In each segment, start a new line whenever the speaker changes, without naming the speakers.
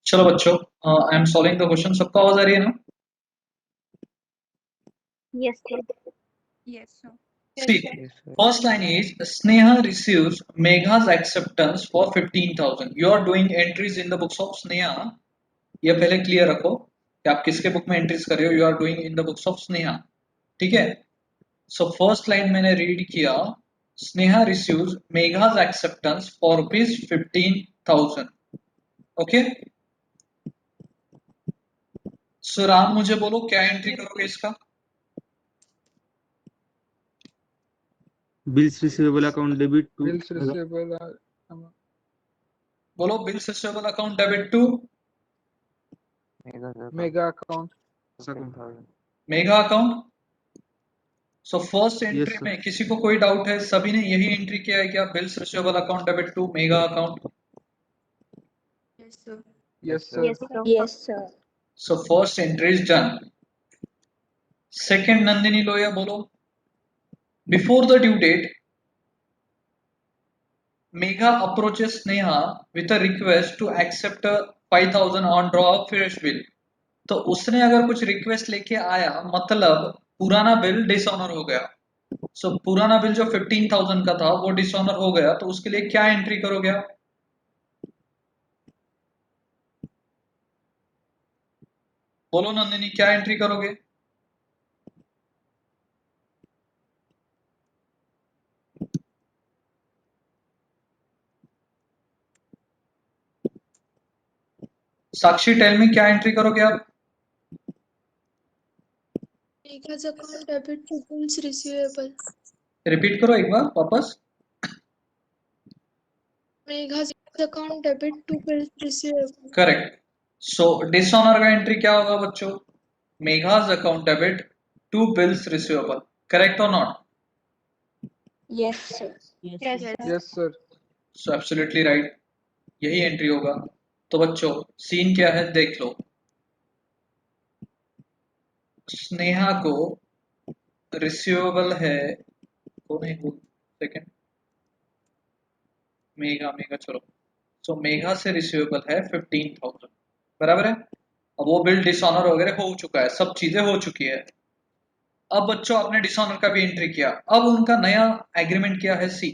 चलो बच्चों, I am solving the question. सबको आवाज आ रही है ना?
Yes, sir.
Yes, sir.
See,
Yes, sir.
first line is Sneha receives Megha's acceptance for 15,000. You are doing entries in the books of Sneha. ये पहले clear रखो कि आप किसके बुक में एंट्रीज कर रहे हो। You are doing in the books of Sneha. ठीक है। सो फर्स्ट लाइन मैंने रीड किया, Sneha receives Megha's acceptance for rupees 15,000। Okay. So Ram, मुझे बोलो क्या एंट्री करोगे इसका?
Bills receivable account debit to
Bills receivable
बोलो, bills receivable account debit to
mega account.
15,000.
Megha account. So first
Yes,
entry
sir.
में किसी को कोई डाउट है? सभी ने यही एंट्री किया है क्या? Bills receivable account debit to Megha account.
Yes, sir.
Yes, sir.
Yes, sir. Yes, sir.
So first entry is done. Second, Nandini Loya बोलो, before the due date Megha approaches Sneha with a request to accept 5,000 on draw of fresh bill. तो उसने अगर कुछ request लेके आया, मतलब पुराना bill dishonour हो गया। सो पुराना बिल जो 15,000 का था वो डिसऑनर हो गया, तो उसके लिए क्या एंट्री करोगे आप? बोलो नंदिनी, क्या एंट्री करोगे? साक्षी, टेल में क्या एंट्री करोगे आप?
Megha's account debit to bills receivable.
Repeat करो एक बार वापस।
Megha's account debit to bills receivable.
Correct. So dishonour का एंट्री क्या होगा बच्चों? Megha's account debit to bills receivable. Correct और not?
Yes, sir.
Yes,
Yes, sir.
So absolutely right, यही entry होगा। तो बच्चों सीन क्या है देख लो। स्नेहा को रिसीवेबल है, कौन है वो? सेकंड, मेघा। मेघा चलो। सो मेघा से रिसीवेबल है 15,000, बराबर है। अब वो बिल डिसऑनर वगैरह हो चुका है, सब चीजें हो चुकी है। अब बच्चों आपने डिसऑनर का भी एंट्री किया। अब उनका नया एग्रीमेंट क्या है? See,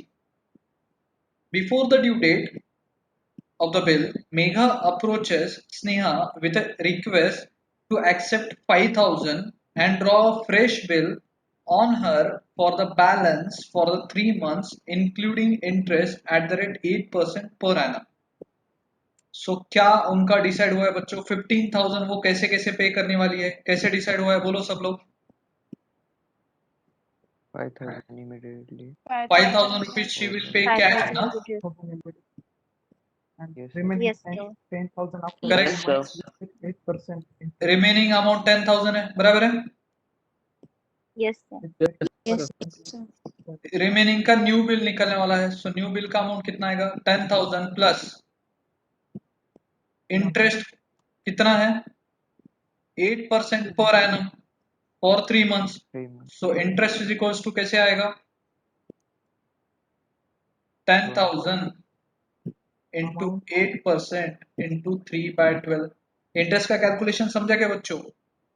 before the due date of the bill, Megha approaches Sneha with a request to accept 5,000 and draw a fresh bill on her for the balance for the 3 months, including interest at the rate 8% per annum. So क्या उनका decide हुआ है बच्चों? 15,000 वो कैसे कैसे पे करने वाली है? कैसे डिसाइड हुआ है बोलो सब लोग?
5,000 immediately.
5,000 rupees she will pay cash ना?
Yes,
Yes, sir.
10,000 after
Correct.
3 months with 8%.
Remaining amount 10,000 है, बराबर है।
Yes, sir.
Yes, sir.
Remaining का न्यू बिल निकलने वाला है। सो न्यू बिल का अमाउंट कितना आएगा? 10,000 प्लस इंटरेस्ट कितना है? 8% पर annum for 3 months.
3 months.
So interest is equals to कैसे आएगा? 10,000 इंटू 8% इंटू 3/12। इंटरेस्ट का कैलकुलेशन समझा क्या बच्चों?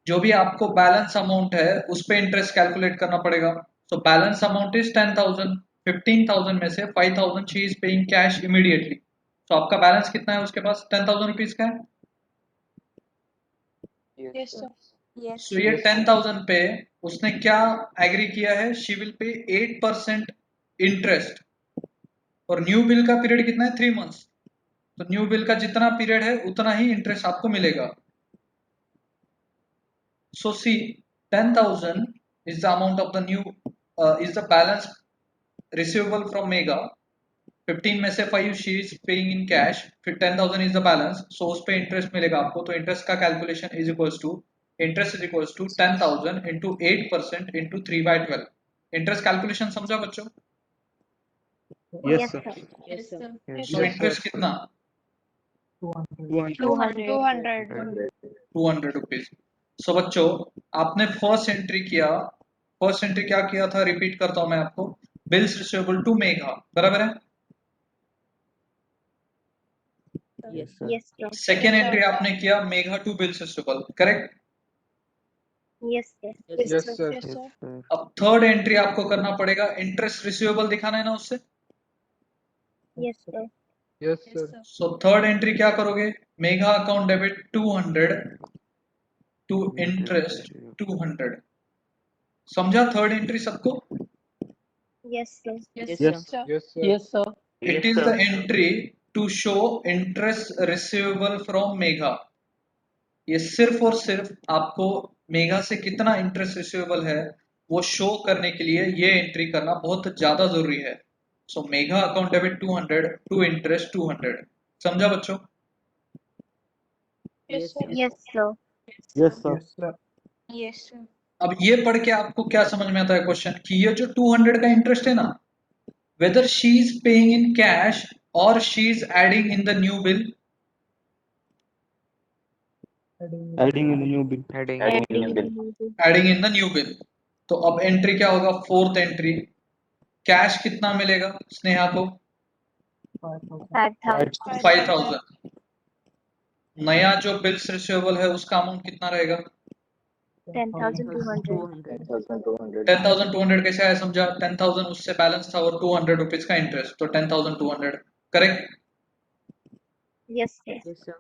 जो भी आपको बैलेंस अमाउंट है उस पे इंटरेस्ट कैलकुलेट करना पड़ेगा। So balance amount is 10,000। 15,000 में से 5,000 she is paying cash immediately. तो आपका बैलेंस कितना है उसके पास? 10,000 रुपीज का है।
Yes, sir.
Yes,
सो ये 10,000 पे उसने क्या एग्री किया है? She will pay 8% interest. और न्यू बिल का पीरियड कितना है? 3 मंथ्स। तो न्यू बिल का जितना पीरियड है उतना ही इंटरेस्ट आपको मिलेगा। So see, 10,000 is the amount of the new is the balance receivable from Mega. 15 में से 5 she is paying in cash, फिर 10,000 is the balance, so उस पे इंटरेस्ट मिलेगा आपको। तो इंटरेस्ट का calculation is equals to, interest is equals to 10,000 into 8% into 3/12। Interest calculation समझा बच्चों?
Yes,
yes,
sir.
sir.
Yes, sir.
Yes,
तो
sir.
इंटरेस्ट कितना?
200.
200.
200 रुपीज। सो बच्चों आपने फर्स्ट एंट्री किया। फर्स्ट एंट्री क्या किया था? रिपीट करता हूं मैं आपको। बिल्स रिसीवेबल टू मेघा, बराबर है।
Yes, sir.
Yes, sir.
Second entry आपने किया Megha to bills receivable, correct?
Yes, sir.
Yes,
Yes,
sir.
sir.
Yes,
Yes,
sir.
sir.
अब थर्ड एंट्री आपको करना पड़ेगा, इंटरेस्ट रिसीवेबल दिखाना है ना उससे।
Yes, sir.
Yes,
Yes,
sir.
sir.
So third entry क्या करोगे? Megha account debit 200 to interest 200। समझा थर्ड एंट्री सबको?
Yes, sir.
Yes,
Yes.
sir.
Yes, sir.
Yes, sir.
It is the entry to show interest receivable from Megha. ये सिर्फ और सिर्फ आपको मेघा से कितना इंटरेस्ट रिसीवेबल है वो शो करने के लिए ये एंट्री करना बहुत ज्यादा जरूरी है। So Megha account debit 200 to interest 200। समझा बच्चों?
Yes, sir.
Yes, sir.
Yes, sir.
Yes, sir.
Yes, sir.
अब ये पढ़ के आपको क्या समझ में आता है क्वेश्चन कि ये जो 200 का इंटरेस्ट है ना, whether she is paying in cash or she is adding in the new bill।
Adding in the new bill.
Heading.
Adding in the new bill. तो अब एंट्री क्या होगा? फोर्थ एंट्री, कैश कितना मिलेगा स्नेहा को?
5,000.
5,000.
5000। नया जो बिल्स रिसीवेबल है उसका अमाउंट कितना रहेगा?
10,200.
200.
10,200 कैसे आया समझा? 10,000 उससे बैलेंस था और 200 रुपीज का इंटरेस्ट, तो 10,200 correct.
Yes, sir.
Yes, sir.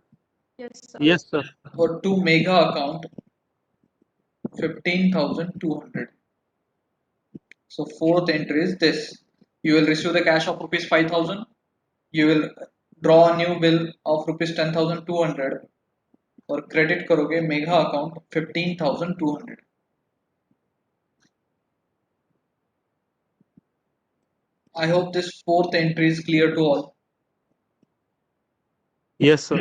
Yes, sir.
Yes, sir.
और to Megha account 15,200। So fourth entry is this: you will receive the cash of rupees 5,000. You will draw a new bill of rupees 10,200 और credit करोगे mega account 15,200। I hope this fourth entry is clear to all.
Yes, sir.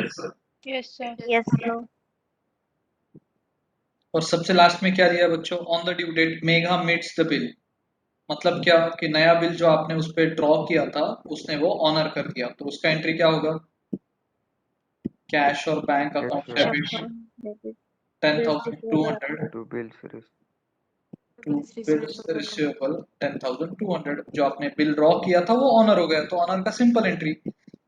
Yes, sir.
Yes, sir.
और सबसे last में क्या दिया बच्चों? On the due date Megha meets the bill. मतलब क्या कि नया बिल जो आपने उस पर ड्रॉ किया था उसने वो ऑनर कर दिया, तो उसका एंट्री क्या होगा? कैश और bank
Yes,
account
sir.
Debit
Debit.
10,200
To bills received.
To bills receivable 10,200। जो आपने बिल ड्रॉ किया था वो ऑनर हो गया, तो ऑनर का सिंपल एंट्री,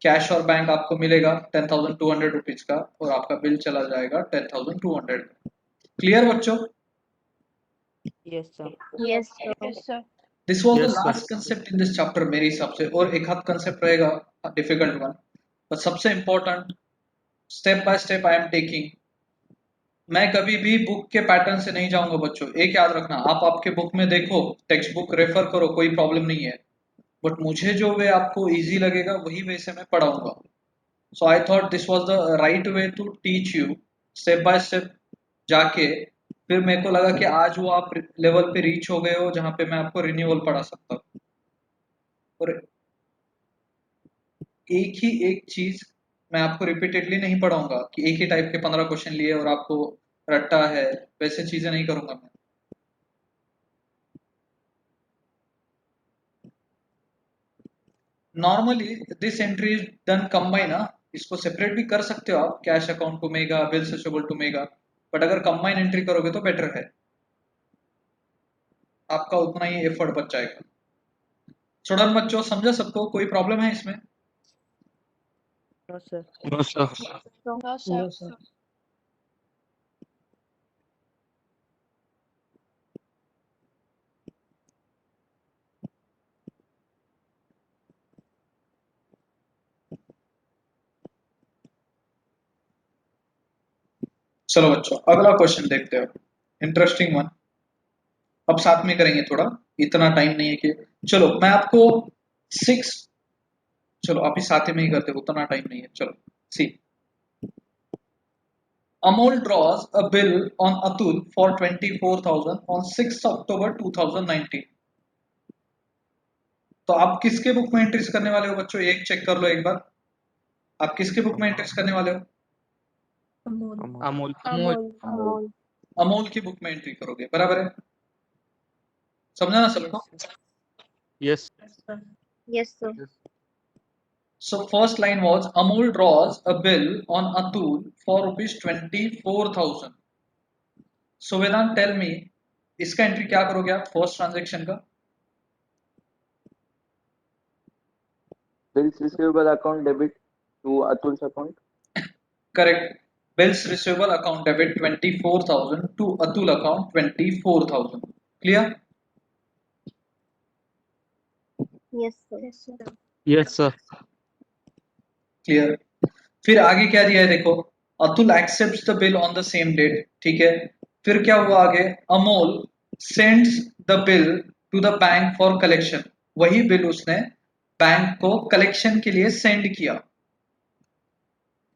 कैश और बैंक आपको मिलेगा 10,200 रुपीज का और आपका बिल चला जाएगा 10,200। क्लियर बच्चों?
Yes, sir.
Yes, sir.
Yes, sir.
This was the
Yes, sir.
Last concept in this chapter मेरे हिसाब से, और एक हाथ कंसेप्ट रहेगा डिफिकल्ट वन, बट सबसे important step by step I am taking. मैं कभी भी बुक के पैटर्न से नहीं जाऊंगा बच्चों, एक याद रखना, आप आपके बुक में देखो, टेक्स्ट बुक रेफर करो, कोई प्रॉब्लम नहीं है, बट मुझे जो वे आपको इजी लगेगा वही वे से मैं पढ़ाऊंगा। So I thought this was the right way to teach you step by step जाके। फिर मेरे को लगा कि आज वो आप लेवल पे रीच हो गए हो जहाँ पे मैं आपको रिन्यूअल पढ़ा सकता हूँ, और एक ही एक चीज मैं आपको रिपीटेडली नहीं पढ़ाऊंगा कि एक ही टाइप के 15 क्वेश्चन लिए और आपको रट्टा है, वैसे चीजें नहीं करूंगा मैं। Normally this entry is done combine ना, इसको सेपरेट भी कर सकते हो आप, cash account to mega, bills receivable to mega, but अगर कंबाइन एंट्री करोगे तो बेटर है, आपका उतना ही एफर्ट बच जाएगा। स्टूडेंट बच्चों समझा सबको? कोई प्रॉब्लम है इसमें?
No, sir.
No, sir.
No, sir.
No, sir.
चलो बच्चों अगला क्वेश्चन देखते हो, इंटरेस्टिंग वन। अब साथ में करेंगे, थोड़ा इतना टाइम नहीं है कि, चलो मैं आपको 6, चलो अभी साथ में ही करते हो, उतना टाइम नहीं है। चलो सी, Amol draws a bill on Atul for 24,000 on 6th October 2019। तो आप किसके बुक में एंट्रीज करने वाले हो बच्चों? एक चेक कर लो एक बार, आप किसके बुक में एंट्रीज करने वाले हो?
Amol.
Amol.
Amol.
अमोल की बुक में एंट्री करोगे, बराबर है? समझा ना सबको?
Yes.
Yes, sir.
Yes, sir.
Yes.
So first line was Amol draws a bill on Atul for rupees 24,000। So Vedant tell me, इसका एंट्री क्या करोगे आप फर्स्ट ट्रांजेक्शन का?
Bills receivable account debit to Atul's account.
Correct. Bills receivable account debit 24,000 to Atul account 24,000. Clear?
Yes, sir.
Yes, sir.
Yes, sir.
Clear. फिर आगे क्या दिया है देखो, Atul accepts the bill on the same date, ठीक है। फिर क्या हुआ आगे, Amol sends the bill to the bank for collection, वही बिल उसने बैंक को कलेक्शन के लिए सेंड किया।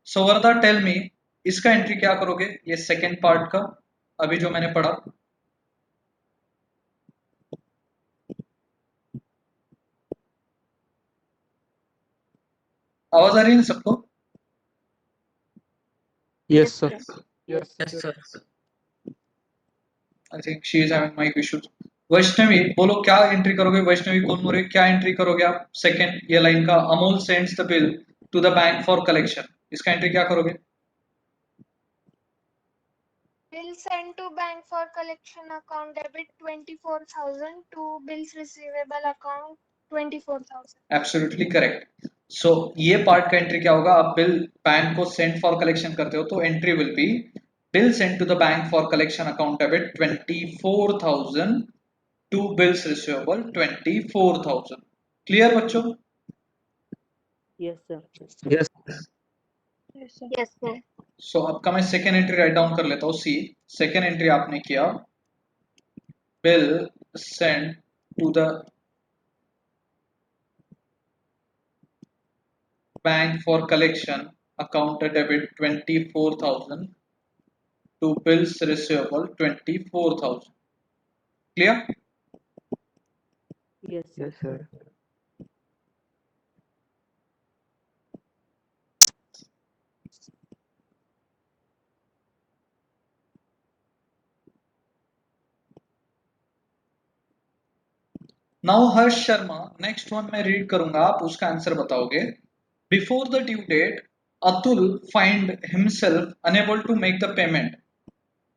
सो वरदा टेल मी, इसका एंट्री क्या करोगे, ये सेकेंड पार्ट का अभी जो मैंने पढ़ा। आवाज आ रही है ना सबको?
Yes, sir.
Yes,
sir.
I think she is having mic issues. Vaishnavi बोलो क्या एंट्री करोगे, वैष्णवी कोलमुरे क्या एंट्री करोगे आप, सेकंड ये लाइन का, Amol sends the bill to the bank for collection, इसका एंट्री क्या करोगे?
Bill sent to bank for collection account debit 24,000 to bills receivable account 24,000.
Absolutely correct. So ये पार्ट का एंट्री क्या होगा, आप बिल बैंक को सेंड फॉर कलेक्शन करते हो तो entry will be bill send to the bank for collection account debit 24,000 to bills receivable 24,000। Clear बच्चों?
Yes, sir.
Yes.
Yes, sir.
Yes, sir.
So आपका मैं सेकेंड एंट्री राइट डाउन कर लेता हूँ। सी, second entry आपने किया, bill send to the bank for collection account debit 24,000 to bills receivable 24,000. Clear?
Yes, sir.
Yes, sir.
Now Harsh Sharma, next one मैं read करूंगा, आप उसका आंसर बताओगे। Before the due date Atul find himself unable to make the payment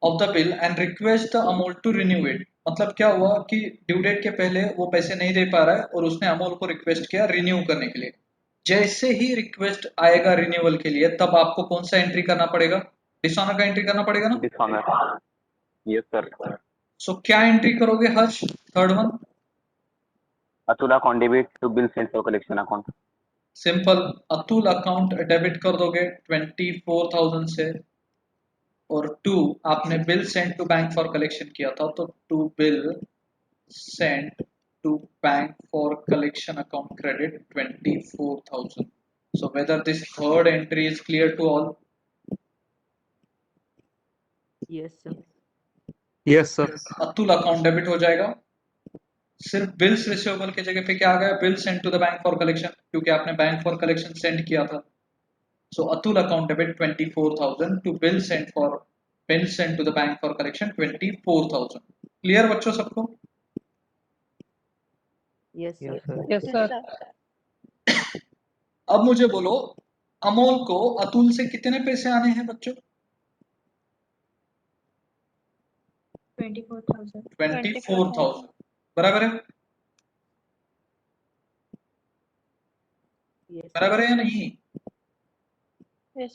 of the bill and request the Amol to renew it. मतलब क्या हुआ कि due date के पहले वो पैसे नहीं दे पा रहा है और उसने अमोल को रिक्वेस्ट किया रिन्यू करने के लिए। जैसे ही रिक्वेस्ट आएगा रिन्यूअल के लिए, तब आपको कौन सा एंट्री करना पड़ेगा, डिसऑनर का एंट्री करना पड़ेगा ना।
Dishonor. Yes, sir.
सो क्या एंट्री करोगे Harsh, third one?
Atul account debit to bill sent for collection account.
Simple, Atul account debit कर दोगे 24,000 से, और टू आपने bill send to bank for collection किया था तो to bill send to bank for collection account credit 24,000। So whether this third entry is clear to all?
Yes, sir.
Yes, sir.
Atul account debit हो जाएगा, सिर्फ bills receivable की जगह पे क्या आ गया, bill send to the bank for collection, क्योंकि आपने बैंक फॉर कलेक्शन सेंड किया था। So Atul account debit 24,000 to bill send to the bank for collection 24,000। Clear बच्चों सबको?
Yes, sir.
Yes, sir.
Yes, sir.
अब मुझे बोलो, अमोल को अतुल से कितने पैसे आने हैं बच्चों?
24,000.
24,000, बराबर है?
Yes, sir.
बराबर है या नहीं?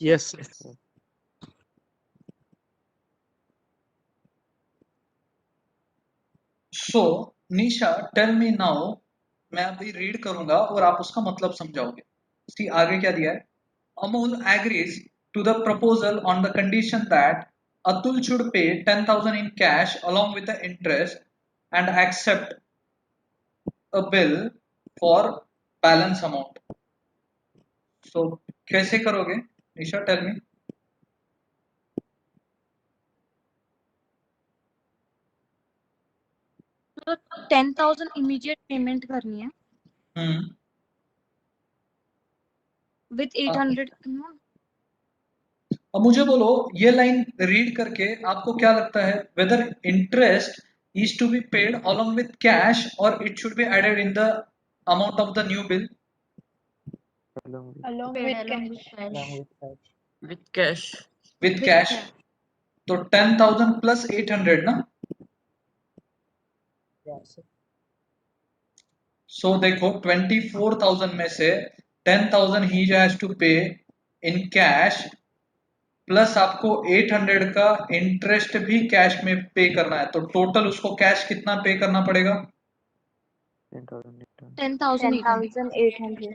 Yes, sir.
सो निशा टेल मी नाउ, मैं अभी रीड करूंगा और आप उसका मतलब समझाओगे। सी आगे क्या दिया है, Amol agrees to the proposal on the condition that Atul should pay 10,000 in cash along with the interest and accept a bill for balance amount. So कैसे करोगे निशा, टेल मी।
तो 10,000 इमीडिएट पेमेंट करनी है विद 800।
अब मुझे बोलो, ये लाइन रीड करके आपको क्या लगता है, whether interest is to be paid along with cash or it should be added in the amount of the new bill?
Along with,
Along
Paid
with
along
cash.
with cash.
along with that.
with cash.
with cash, तो 10,000 plus 800 ना।
Yeah, sir.
सो देखो 24,000 में से 10,000 he has to pay in cash plus आपको 800 का interest भी cash में पे करना है, तो टोटल उसको कैश कितना पे करना पड़ेगा?
10,800.
10,800.
10,800.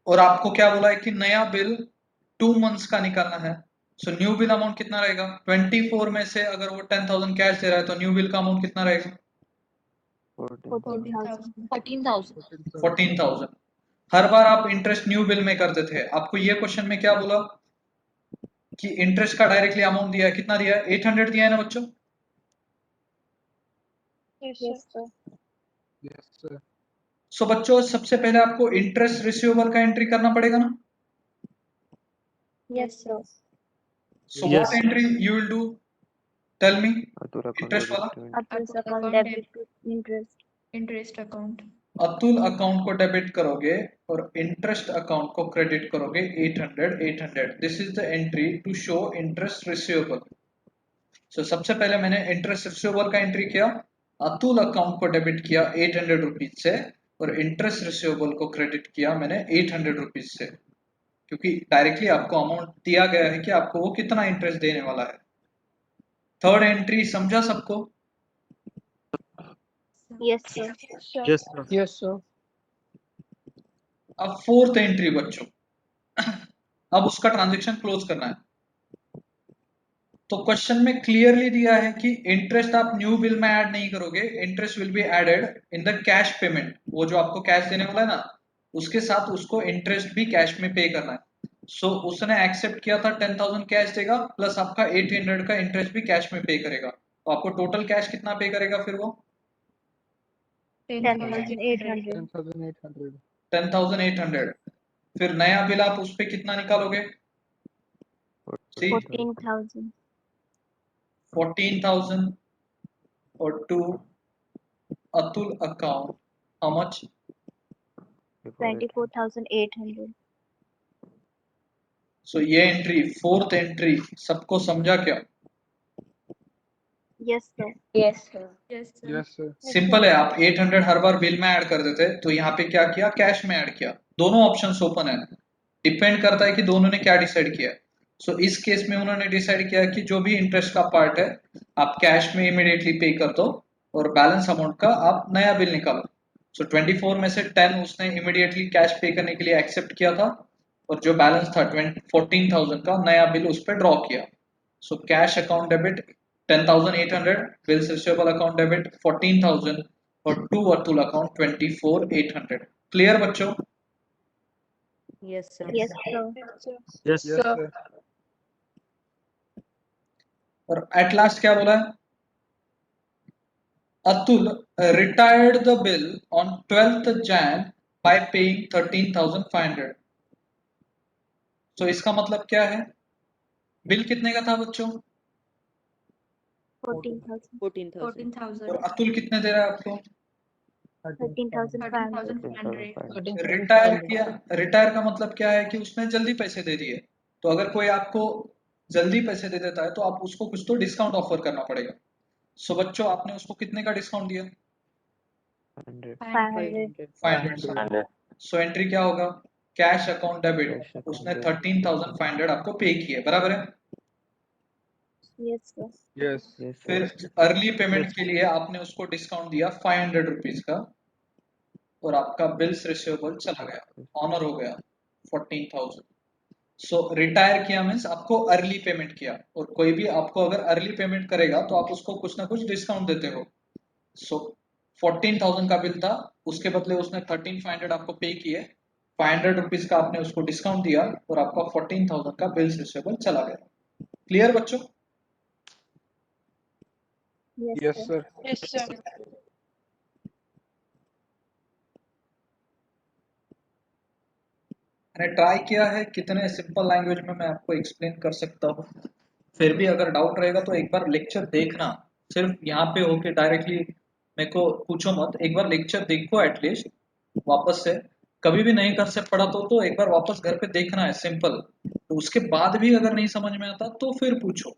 और आपको क्या बोला है कि नया बिल 2 मंथ्स का निकालना है। सो न्यू बिल अमाउंट कितना रहेगा? 24 में से अगर वो 10,000 कैश दे रहा है तो न्यू बिल का अमाउंट कितना रहेगा?
14,000.
14,000.
14,000। हर बार आप इंटरेस्ट न्यू बिल में करते थे, आपको ये क्वेश्चन में क्या बोला कि इंटरेस्ट का डायरेक्टली अमाउंट दिया है, कितना दिया है? 800 दिया है ना बच्चों?
Yes,
Yes,
sir.
sir.
Yes, sir.
सो बच्चों सबसे पहले आपको इंटरेस्ट रिसीवेबल का एंट्री करना पड़ेगा ना।
Yes, sir.
So
Yes,
what entry you will do? Tell me.
Atul account
interest वाला
debit to
Atul's
Atul
account
account
debit to interest.
interest account.
Atul account को डेबिट करोगे और इंटरेस्ट अकाउंट को credit करोगे 800। This is the entry to show interest receivable. So सबसे पहले मैंने interest receivable का एंट्री किया, अतुल अकाउंट को डेबिट किया 800 रुपीज से और इंटरेस्ट रिसीवेबल को क्रेडिट किया मैंने 800 रुपीज से, क्योंकि डायरेक्टली आपको अमाउंट दिया गया है कि आपको वो कितना इंटरेस्ट देने वाला है। थर्ड एंट्री समझा सबको?
Yes, sir.
Sure.
yes, sir.
Yes, sir.
अब फोर्थ एंट्री बच्चों, अब उसका ट्रांजेक्शन क्लोज करना है। तो क्वेश्चन में क्लियरली दिया है कि इंटरेस्ट आप न्यू बिल में ऐड नहीं करोगे, interest will be added in the cash payment. वो जो आपको कैश देने वाला है ना, उसके साथ उसको इंटरेस्ट भी कैश में पे करना है। सो उसने एक्सेप्ट किया था 10,000 कैश देगा प्लस आपका 800 का इंटरेस्ट भी कैश में पे करेगा, तो आपको टोटल कैश कितना पे करेगा फिर वो?
10,800.
10,800.
10,800। फिर नया बिल आप उस पर कितना निकालोगे? See,
14,000.
14,000 और to Atul account, how much?
24,800.
So ये एंट्री, फोर्थ एंट्री सबको समझा क्या?
Yes, sir.
Yes, sir. Yes, sir.
Yes, sir.
Simple है, आप 800 हर बार बिल में ऐड कर देते, तो यहाँ पे क्या किया? कैश में ऐड किया। दोनों ऑप्शंस ओपन है, डिपेंड करता है कि दोनों ने क्या डिसाइड किया। सो इस केस में उन्होंने डिसाइड किया कि जो भी इंटरेस्ट का पार्ट है आप कैश में इमीडिएटली पे कर दो और बैलेंस अमाउंट का आप नया बिल निकालो। सो 24 में से 10 उसने इमीडिएटली कैश पे करने के लिए एक्सेप्ट किया था और जो बैलेंस था 14,000 का नया बिल उस पर ड्रॉ किया। So cash account debit 10,800, bills receivable account debit 14,000 और टू अतुल अकाउंट 24,800। क्लियर बच्चों?
Yes, sir.
Yes, sir.
Yes,
Yes, sir.
और एट लास्ट क्या बोला है? Atul retired the bill on 12th Jan by paying 13,500। तो इसका मतलब क्या है? बिल कितने का था बच्चों?
14,000.
14,000.
14,000.
और अतुल कितने दे रहा है आपको?
13,500.
13,500.
रिटायर किया, रिटायर का मतलब क्या है कि उसने जल्दी पैसे दे दिए। तो अगर कोई आपको जल्दी पैसे दे देता है तो आप उसको कुछ तो डिस्काउंट ऑफर करना पड़ेगा। सो बच्चों आपने उसको कितने का डिस्काउंट दिया?
100.
500.
500।
500.
सो एंट्री क्या होगा? Cash account debit,
Cash account
उसने
debit.
13,500 आपको पे किए, बराबर है।
Yes, sir.
Yes.
Yes, sir.
फिर अर्ली पेमेंट के लिए आपने उसको डिस्काउंट दिया 500 रुपीज का और आपका बिल्स रिसीवेबल चला गया, ऑनर हो गया 14,000। सो रिटायर किया मीन्स आपको अर्ली पेमेंट किया, और कोई भी आपको अगर अर्ली पेमेंट करेगा तो आप उसको कुछ ना कुछ डिस्काउंट देते हो। सो 14,000 का बिल था, उसके बदले उसने 13,500 आपको पे किए, 500 रुपीज का आपने उसको डिस्काउंट दिया और आपका 14,000 का बिल्स रिसीवेबल चला गया। क्लियर बच्चों?
Yes,
Yes,
sir.
sir.
Yes, sir.
मैंने ट्राई किया है कितने सिंपल लैंग्वेज में मैं आपको एक्सप्लेन कर सकता हूँ। फिर भी अगर डाउट रहेगा तो एक बार लेक्चर देखना, सिर्फ यहाँ पे होके डायरेक्टली मेरे को पूछो मत, एक बार लेक्चर देखो एटलीस्ट वापस से। कभी भी नहीं कर से पढ़ा तो एक बार वापस घर पे देखना है, सिंपल। तो उसके बाद भी अगर नहीं समझ में आता तो फिर पूछो।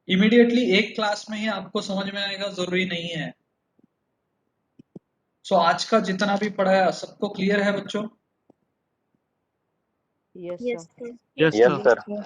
इमीडिएटली एक क्लास में ही आपको समझ में आएगा जरूरी नहीं है। सो आज का जितना भी पढ़ाया सबको क्लियर है बच्चों?
Yes,
Yes,
sir.
sir.
yes,
Yes,
sir.
sir.